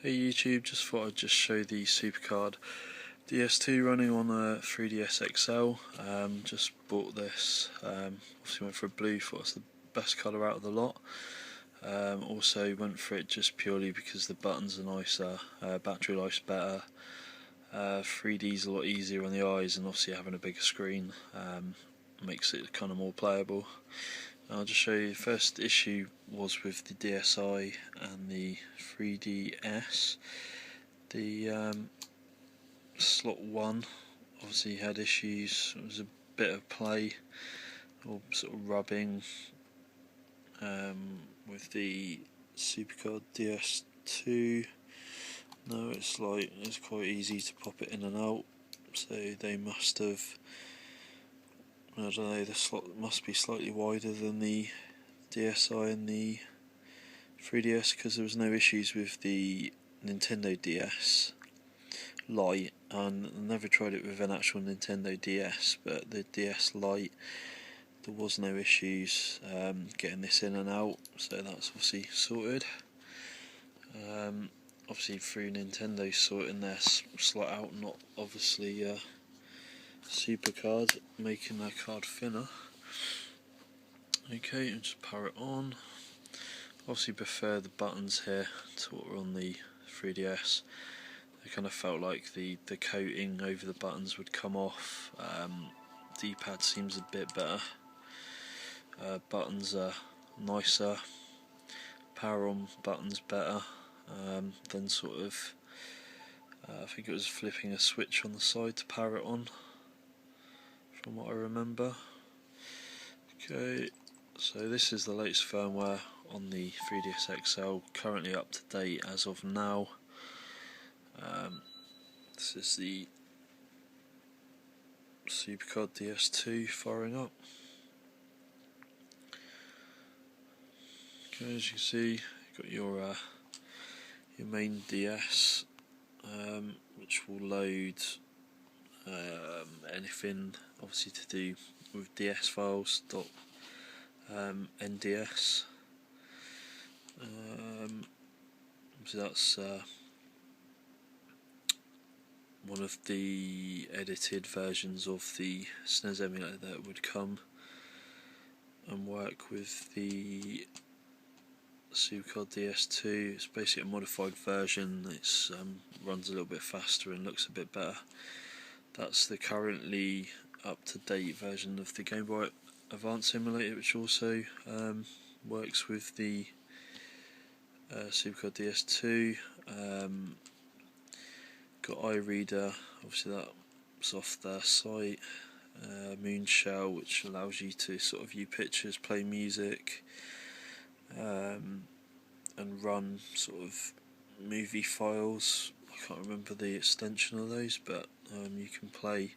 Hey YouTube, just thought I'd just show the Supercard DS2 running on a 3DS XL. Just bought this, obviously went for a blue, thought it's the best colour out of the lot. Also went for it just purely because the buttons are nicer, battery life's better, 3D's a lot easier on the eyes, and obviously having a bigger screen makes it kind of more playable. I'll just show you. The first issue was with the DSi and the 3DS. The slot 1 obviously had issues. It was a bit of play or sort of rubbing with the Supercard DS2. No, it's quite easy to pop it in and out, so they must have, I don't know, the slot must be slightly wider than the DSi and the 3DS, because there was no issues with the Nintendo DS Lite, and I never tried it with an actual Nintendo DS, but the DS Lite, there was no issues getting this in and out, so that's obviously sorted. Obviously through Nintendo sorting their slot out, not obviously Supercard making their card thinner. Okay, and just power it on. Obviously prefer the buttons here to what were on the 3DS. It kind of felt like the coating over the buttons would come off. D-pad seems a bit better. Buttons are nicer. Power on buttons better than sort of, I think it was flipping a switch on the side to power it on, from what I remember. Okay, so this is the latest firmware on the 3DS XL, currently up to date as of now. This is the Supercard DS2 firing up. Okay, as you can see, you've got your main DS, which will load anything obviously to do with DS files, .nds. So that's one of the edited versions of the SNES emulator that would come and work with the Supercard DS2. It's basically a modified version. It runs a little bit faster and looks a bit better. That's the currently up-to-date version of the Game Boy Advance emulator, which also works with the Supercard DS2. Got iReader, obviously that's off their site. Moonshell, which allows you to sort of view pictures, play music, and run sort of movie files. I can't remember the extension of those, but you can play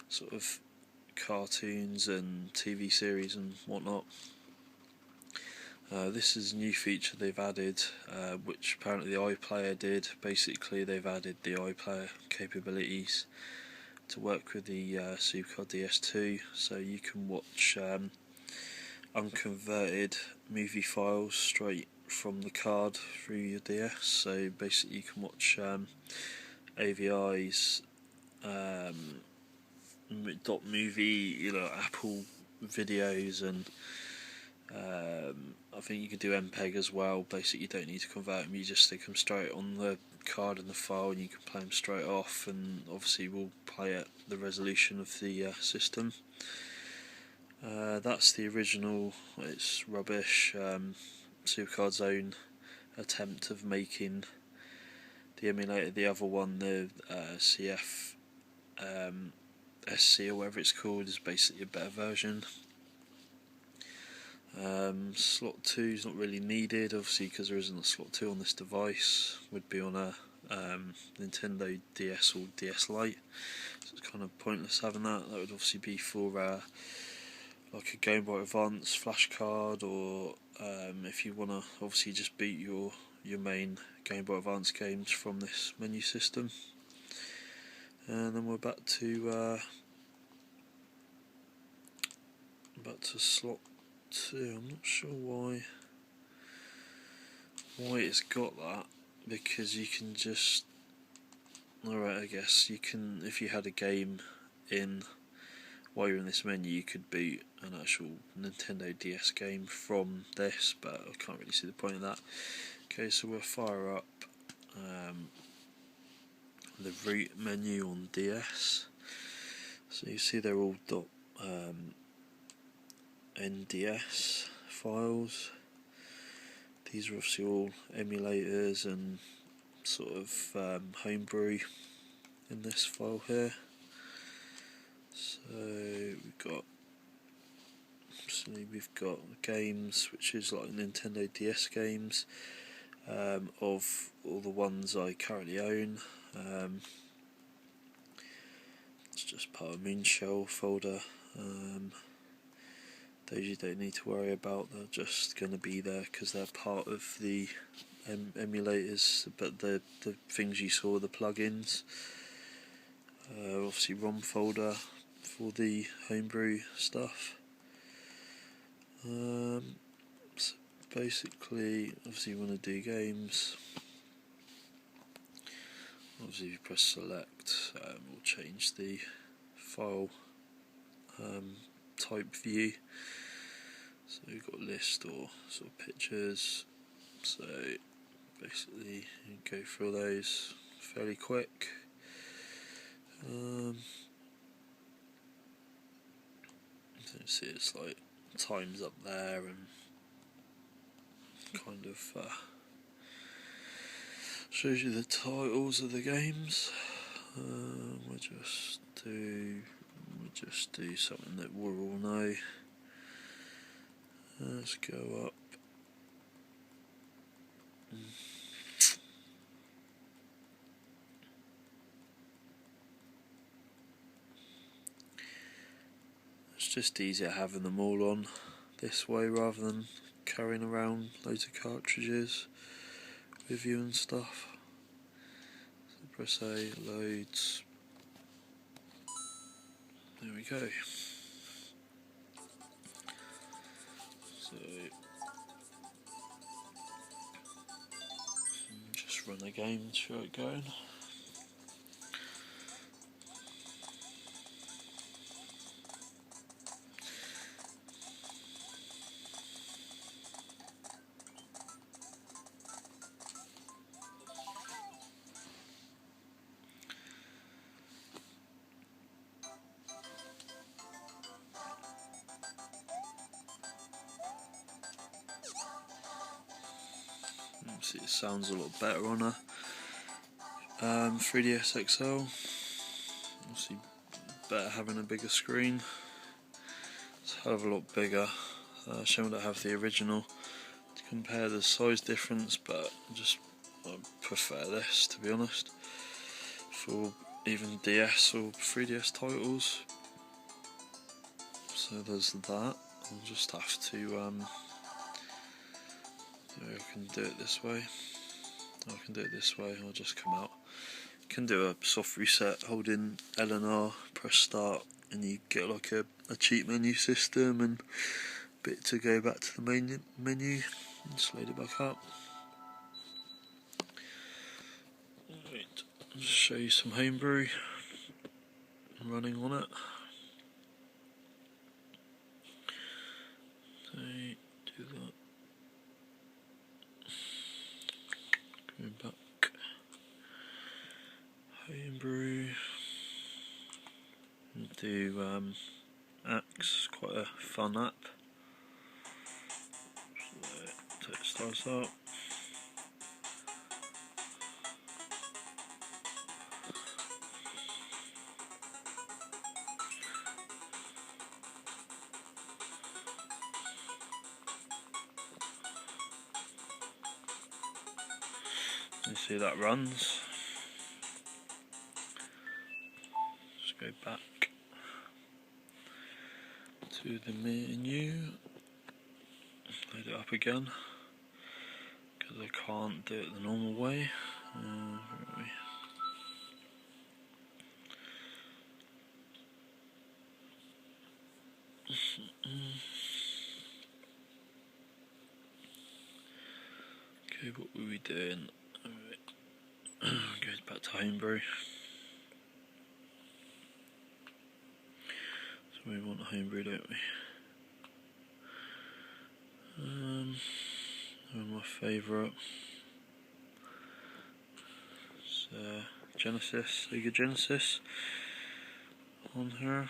sort of cartoons and TV series and whatnot. This is a new feature they've added, which apparently the iPlayer did. Basically they've added the iPlayer capabilities to work with the Supercard DS2, so you can watch unconverted movie files straight from the card through your DS. So basically you can watch AVI's .movie, Apple videos, and I think you can do MPEG as well. Basically you don't need to convert them, you just stick them straight on the card and the file, and you can play them straight off, and obviously we'll play at the resolution of the system. That's the original. It's rubbish. Supercard's own attempt of making the emulator, the other one, the CF SC or whatever it's called, is basically a better version. Slot 2 is not really needed, obviously, because there isn't a slot 2 on this device. Would be on a Nintendo DS or DS Lite, so it's kind of pointless having that. That would obviously be for like a Game Boy Advance flash card, or if you want to obviously just beat your main Game Boy Advance games from this menu system. And then we're back to slot 2. I'm not sure why it's got that. because you can just, alright, I guess you can, if you had a game in while you're in this menu, you could boot an actual Nintendo DS game from this, but I can't really see the point of that. Okay, so we'll fire up the root menu on DS. So you see they're all .nds files. These are obviously all emulators and sort of homebrew in this file here. So we've got games, which is like Nintendo DS games, of all the ones I currently own. It's just part of Moonshell folder. Those you don't need to worry about, they're just going to be there because they're part of the emulators, but the things you saw, the plugins, obviously ROM folder for the homebrew stuff. So basically, obviously you want to do games. Obviously if you press select, we'll change the file type view. So we've got list or sort of pictures. So basically you go through those fairly quick. You can see it's like times up there and kind of shows you the titles of the games. We'll just do something that we all know. Let's go up. It's just easier having them all on this way rather than carrying around loads of cartridges with you and stuff. So press A, loads. There we go. So just run the game and show it going. See, it sounds a lot better on a 3DS XL. Obviously, better having a bigger screen. It's a hell of a lot bigger. Shame I don't have the original to compare the size difference, but I prefer this, to be honest, for even DS or 3DS titles. So there's that. I'll just have to I can do it this way. I can do it this way. I'll just come out. You can do a soft reset holding L and R, press start, and you get like a cheat menu system and a bit to go back to the main menu and just load it back up. Right, I'll just show you some homebrew running on it. So do that. Going back, homebrew, do Axe, quite a fun app. So it starts up. You see that runs. Just go back to the menu, load it up again, because I can't do it the normal way. Where are we? Okay, what were we doing? Alright. Homebrew. So we want Homebrew, don't we? My favourite is Genesis, Sega Genesis on here.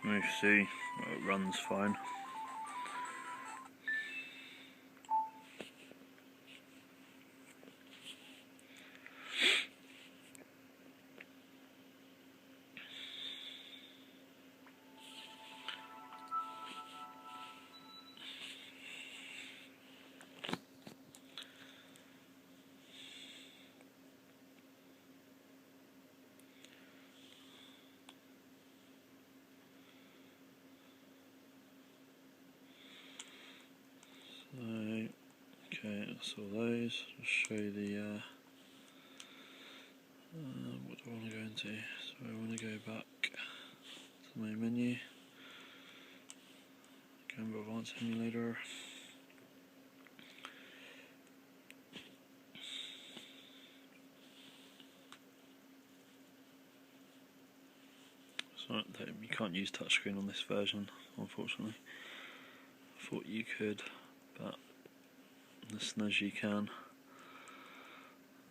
You see, well, it runs fine. Okay, that's all those. I'll show you the what do I want to go into? So I want to go back to the main menu, Homebrew Advanced Emulator. So you can't use touchscreen on this version, unfortunately. I thought you could, but listen as you can.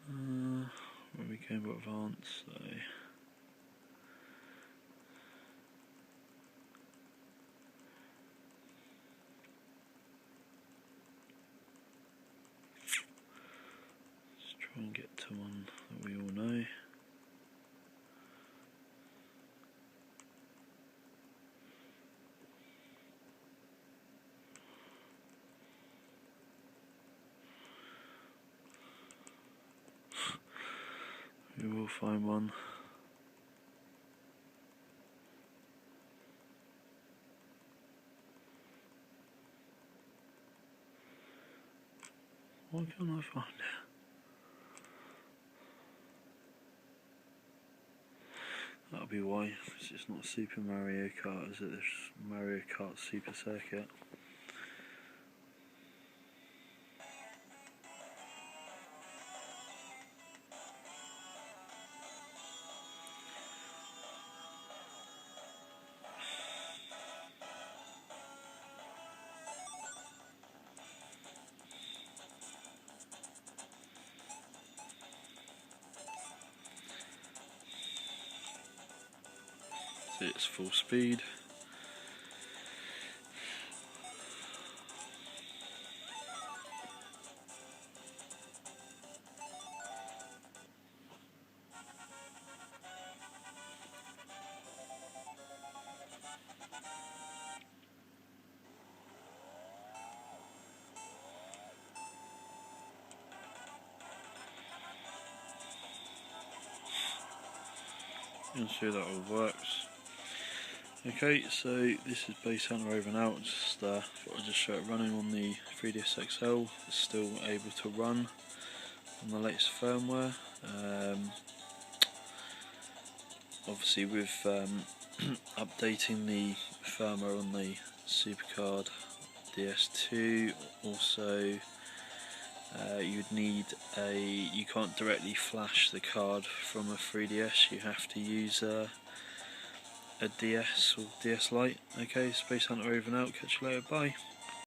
Where we came with Advanced, so let's try and get to one that we all know. We will find one. Why can't I find it? That'll be why, because it's not Super Mario Kart, is it? It's Mario Kart Super Circuit. It's full speed. And see that all works. Okay, so this is Base Hunter over and out. Thought I'd just show it running on the 3DS XL. It's still able to run on the latest firmware. Obviously with updating the firmware on the Supercard DSTWO, also you'd need you can't directly flash the card from a 3DS, you have to use a DS or DS Lite. Okay, Space Hunter over and out, catch you later, bye.